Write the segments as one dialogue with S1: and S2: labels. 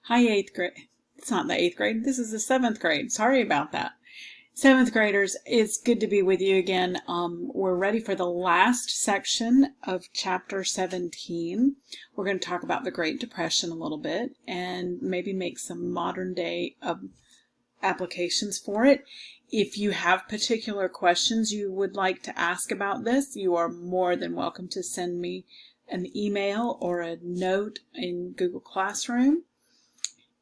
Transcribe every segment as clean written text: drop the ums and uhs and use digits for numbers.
S1: Hi, 8th grade. It's not the 8th grade. This is the 7th grade. Sorry about that. 7th graders, it's good to be with you again. We're ready for the last section of chapter 17. We're going to talk about the Great Depression a little bit and maybe make some modern day applications for it. If you have particular questions you would like to ask about this, you are more than welcome to send me an email or a note in Google Classroom.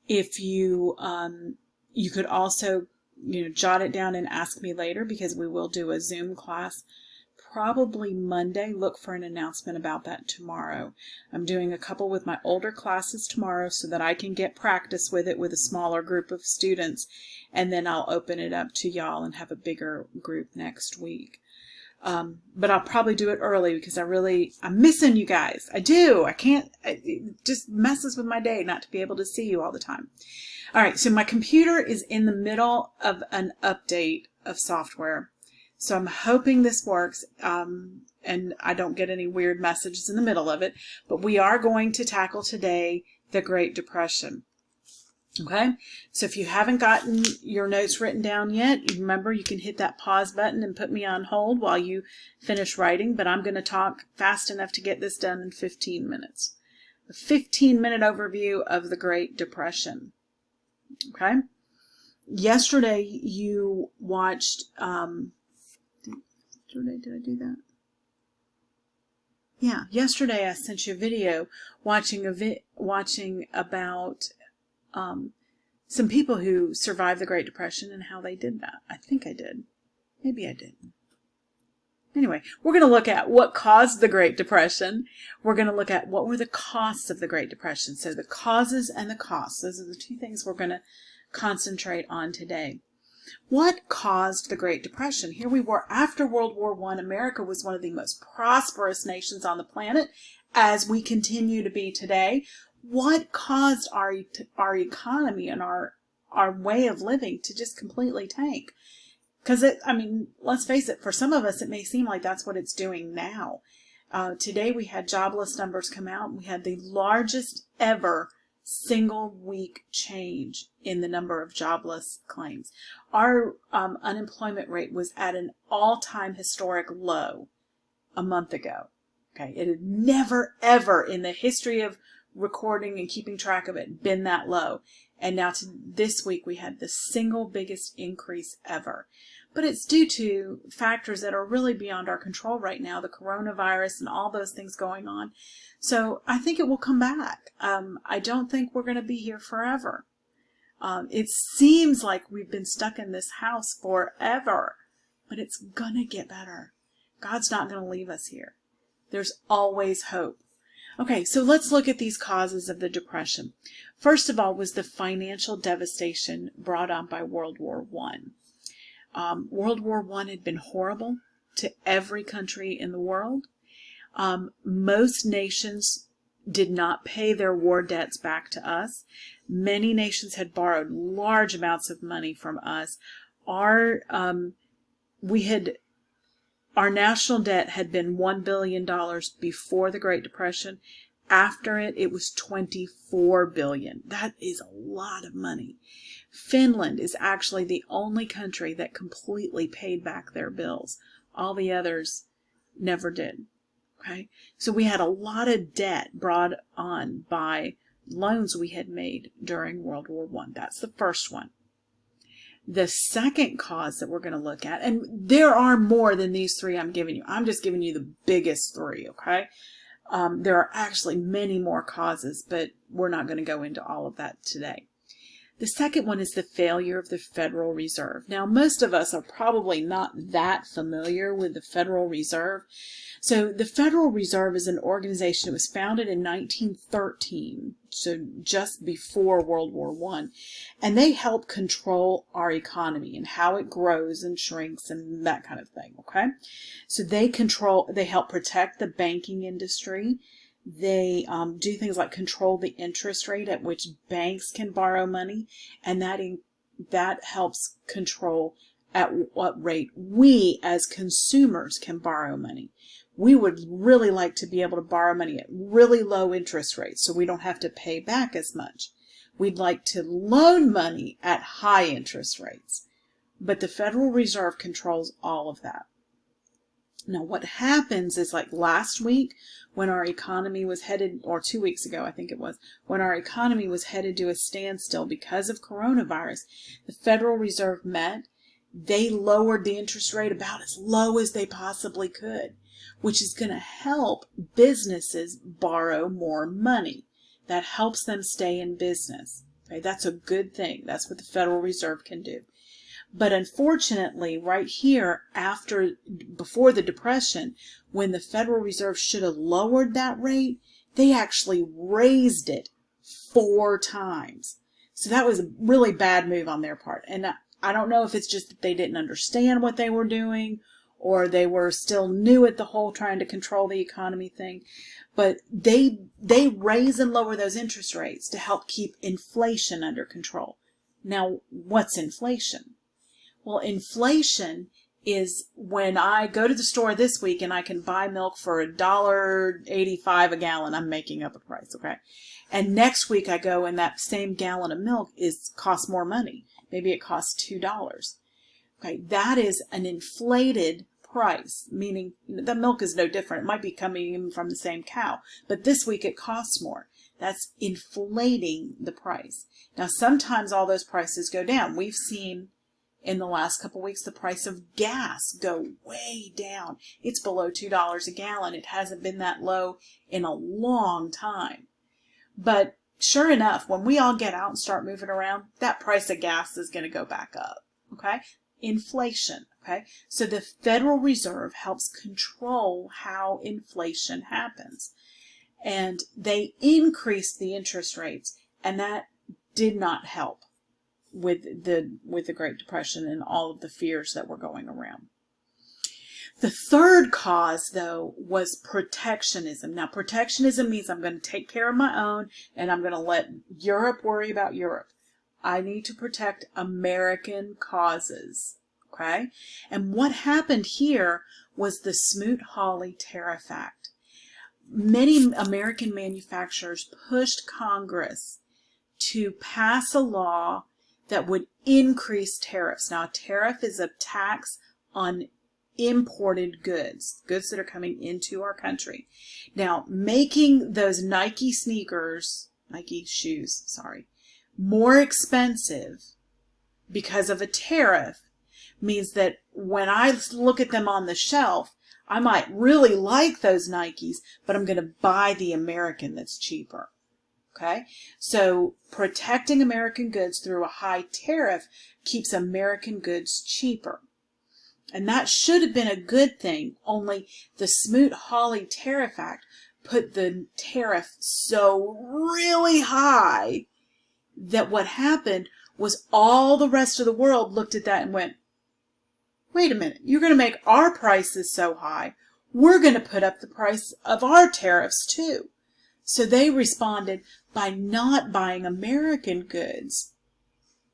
S1: If you you could also jot it down and ask me later, because we will do a Zoom class probably Monday. Look for an announcement about that tomorrow. I'm doing a couple with my older classes tomorrow so that I can get practice with it with a smaller group of students, and then I'll open it up to y'all and have a bigger group next week. But I'll probably do it early because I'm missing you guys. I do. It just messes with my day not to be able to see you all the time. All right, so my computer is in the middle of an update of software. So I'm hoping this works and I don't get any weird messages in the middle of it. But we are going to tackle today the Great Depression. Okay, so if you haven't gotten your notes written down yet, remember you can hit that pause button and put me on hold while you finish writing, but I'm going to talk fast enough to get this done in 15 minutes. A 15-minute overview of the Great Depression. Okay, yesterday you watched, did I do that? Yeah, yesterday I sent you a video watching about some people who survived the Great Depression and how they did that. I think I did. Maybe I didn't. Anyway, we're going to look at what caused the Great Depression. We're going to look at what were the costs of the Great Depression. So the causes and the costs. Those are the two things we're going to concentrate on today. What caused the Great Depression? Here we were after World War I. America was one of the most prosperous nations on the planet, as we continue to be today. What caused our economy and our way of living to just completely tank? Because let's face it, for some of us it may seem like that's what it's doing now. Today we had jobless numbers come out. We had the largest ever single week change in the number of jobless claims. Our unemployment rate was at an all-time historic low a month ago. Okay, it had never ever in the history of recording and keeping track of it been that low, and now this week we had the single biggest increase ever. But it's due to factors that are really beyond our control right now, the coronavirus and all those things going on. So I think it will come back. I don't think we're going to be here forever. It seems like we've been stuck in this house forever, but it's gonna get better. God's not going to leave us here. There's always hope. Okay, so let's look at these causes of the Depression. First of all was the financial devastation brought on by World War I. World War I had been horrible to every country in the world. Most nations did not pay their war debts back to us. Many nations had borrowed large amounts of money from us. Our national debt had been $1 billion before the Great Depression. After it, it was $24 billion. That is a lot of money. Finland is actually the only country that completely paid back their bills. All the others never did. Okay, so we had a lot of debt brought on by loans we had made during World War I. That's the first one. The second cause that we're going to look at, and there are more than these three I'm giving you. I'm just giving you the biggest three, okay? There are actually many more causes, but we're not going to go into all of that today. The second one is the failure of the Federal Reserve. Now, most of us are probably not that familiar with the Federal Reserve. So the Federal Reserve is an organization that was founded in 1913, so just before World War I, and they help control our economy and how it grows and shrinks and that kind of thing, okay? So they help protect the banking industry. They do things like control the interest rate at which banks can borrow money, and that helps control at what rate we as consumers can borrow money. We would really like to be able to borrow money at really low interest rates so we don't have to pay back as much. We'd like to loan money at high interest rates. But the Federal Reserve controls all of that. Now, what happens is, like last week when our economy was headed, or 2 weeks ago, I think it was, when our economy was headed to a standstill because of coronavirus, the Federal Reserve met. They lowered the interest rate about as low as they possibly could, which is going to help businesses borrow more money. That helps them stay in business. Okay, that's a good thing. That's what the Federal Reserve can do. But unfortunately, right here, before the Depression, when the Federal Reserve should have lowered that rate, they actually raised it 4 times. So that was a really bad move on their part. And I don't know if it's just that they didn't understand what they were doing, or they were still new at the whole trying to control the economy thing. But they raise and lower those interest rates to help keep inflation under control. Now, what's inflation? Well, inflation is when I go to the store this week and I can buy milk for $1.85 a gallon. I'm making up a price, okay? And next week I go and that same gallon of milk costs more money. Maybe it costs $2. Okay, that is an inflated price, meaning the milk is no different. It might be coming in from the same cow, but this week it costs more. That's inflating the price. Now, sometimes all those prices go down. We've seen in the last couple of weeks the price of gas go way down. It's below $2 a gallon. It hasn't been that low in a long time. But sure enough, when we all get out and start moving around, that price of gas is going to go back up. Okay? Inflation. Okay? So the Federal Reserve helps control how inflation happens. And they increased the interest rates, and that did not help with the Great Depression and all of the fears that were going around. The third cause, though, was protectionism. Now, protectionism means I'm going to take care of my own and I'm going to let Europe worry about Europe. I need to protect American causes, okay? And what happened here was the Smoot-Hawley Tariff Act. Many American manufacturers pushed Congress to pass a law that would increase tariffs. Now, a tariff is a tax on imported goods that are coming into our country. Now, making those Nike shoes, more expensive because of a tariff means that when I look at them on the shelf, I might really like those Nikes, but I'm going to buy the American that's cheaper. Okay, so protecting American goods through a high tariff keeps American goods cheaper. And that should have been a good thing, only the Smoot-Hawley Tariff Act put the tariff so really high that what happened was all the rest of the world looked at that and went, wait a minute, you're going to make our prices so high, we're going to put up the price of our tariffs too. So they responded by not buying American goods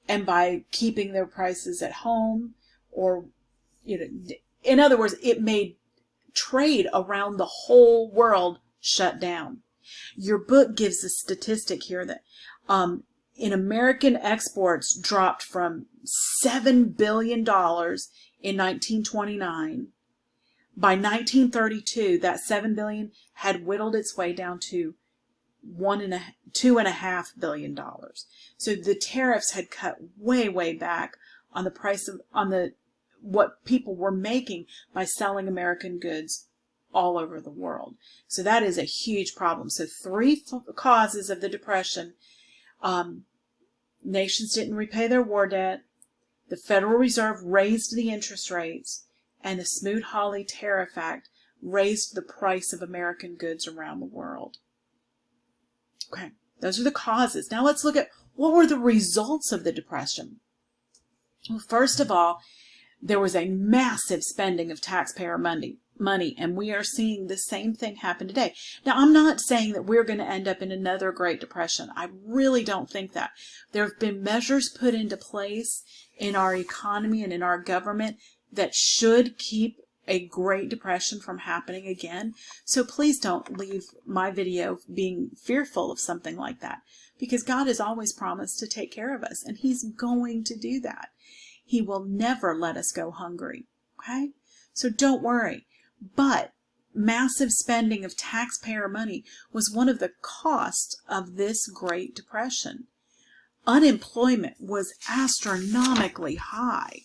S1: and by keeping their prices at home, or, in other words, it made trade around the whole world shut down. Your book gives a statistic here that in American exports dropped from $7 billion in 1929. By 1932, that $7 billion had whittled its way down to $2.5 billion. So the tariffs had cut way, way back on the price of what people were making by selling American goods all over the world. So that is a huge problem. So 3 causes of the Depression: nations didn't repay their war debt, the Federal Reserve raised the interest rates, and the Smoot-Hawley Tariff Act raised the price of American goods around the world. Okay, those are the causes. Now let's look at what were the results of the Depression. Well, first of all, there was a massive spending of taxpayer money, and we are seeing the same thing happen today. Now, I'm not saying that we're going to end up in another Great Depression. I really don't think that. There have been measures put into place in our economy and in our government that should keep a Great Depression from happening again. So please don't leave my video being fearful of something like that, because God has always promised to take care of us, and He's going to do that. He will never let us go hungry. Okay? So don't worry. But massive spending of taxpayer money was one of the costs of this Great Depression. Unemployment was astronomically high.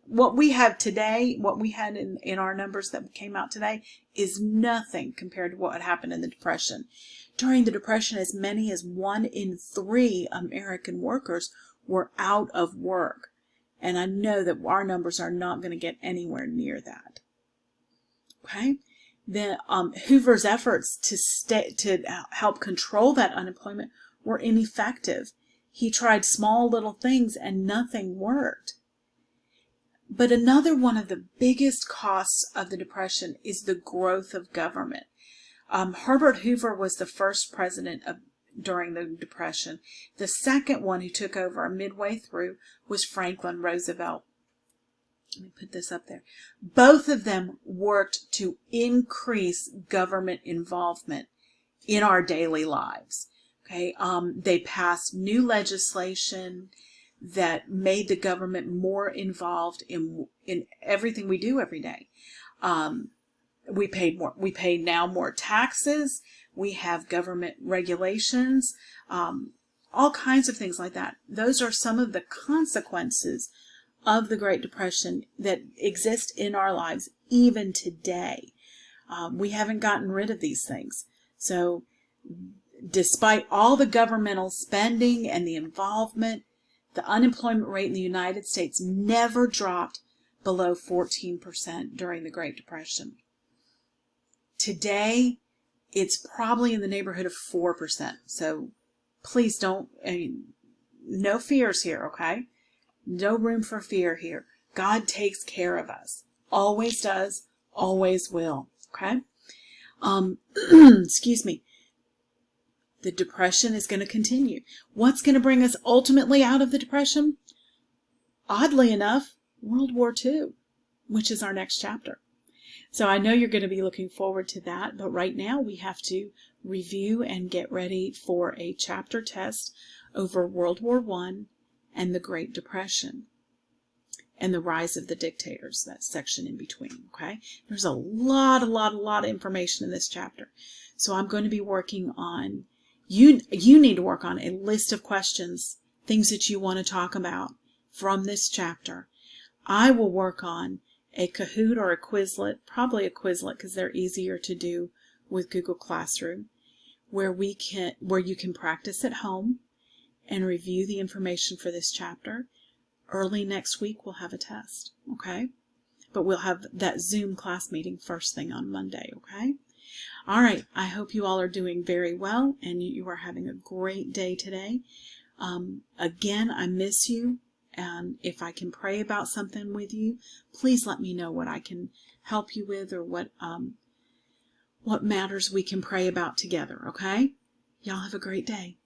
S1: What we have today, what we had in our numbers that came out today is nothing compared to what happened in the Depression. During the Depression, as many as 1 in 3 American workers were out of work. And I know that our numbers are not going to get anywhere near that. Okay? The Hoover's efforts to help control that unemployment were ineffective. He tried small little things and nothing worked. But another one of the biggest costs of the Depression is the growth of government. Herbert Hoover was the first president during the Depression. The second one who took over midway through was Franklin Roosevelt. Let me put this up there. Both of them worked to increase government involvement in our daily lives. Okay, they passed new legislation that made the government more involved in everything we do every day. We pay now more taxes. We have government regulations, all kinds of things like that. Those are some of the consequences of the Great Depression that exist in our lives even today. We haven't gotten rid of these things. So despite all the governmental spending and the involvement, the unemployment rate in the United States never dropped below 14% during the Great Depression. Today, it's probably in the neighborhood of 4%. So please no fears here, okay? No room for fear here. God takes care of us. Always does, always will, okay? Excuse me. The Depression is going to continue. What's going to bring us ultimately out of the Depression? Oddly enough, World War II, which is our next chapter. So I know you're going to be looking forward to that, but right now we have to review and get ready for a chapter test over World War I and the Great Depression and the rise of the dictators, that section in between, okay? There's a lot of information in this chapter. So I'm going to be working on You need to work on a list of questions, things that you want to talk about from this chapter. I will work on a Kahoot or a Quizlet, probably a Quizlet because they're easier to do with Google Classroom, where you can practice at home and review the information for this chapter. Early next week we'll have a test, okay? But we'll have that Zoom class meeting first thing on Monday, okay? All right, I hope you all are doing very well and you are having a great day today. Again, I miss you, and if I can pray about something with you, please let me know what I can help you with or what matters we can pray about together, okay? Y'all have a great day.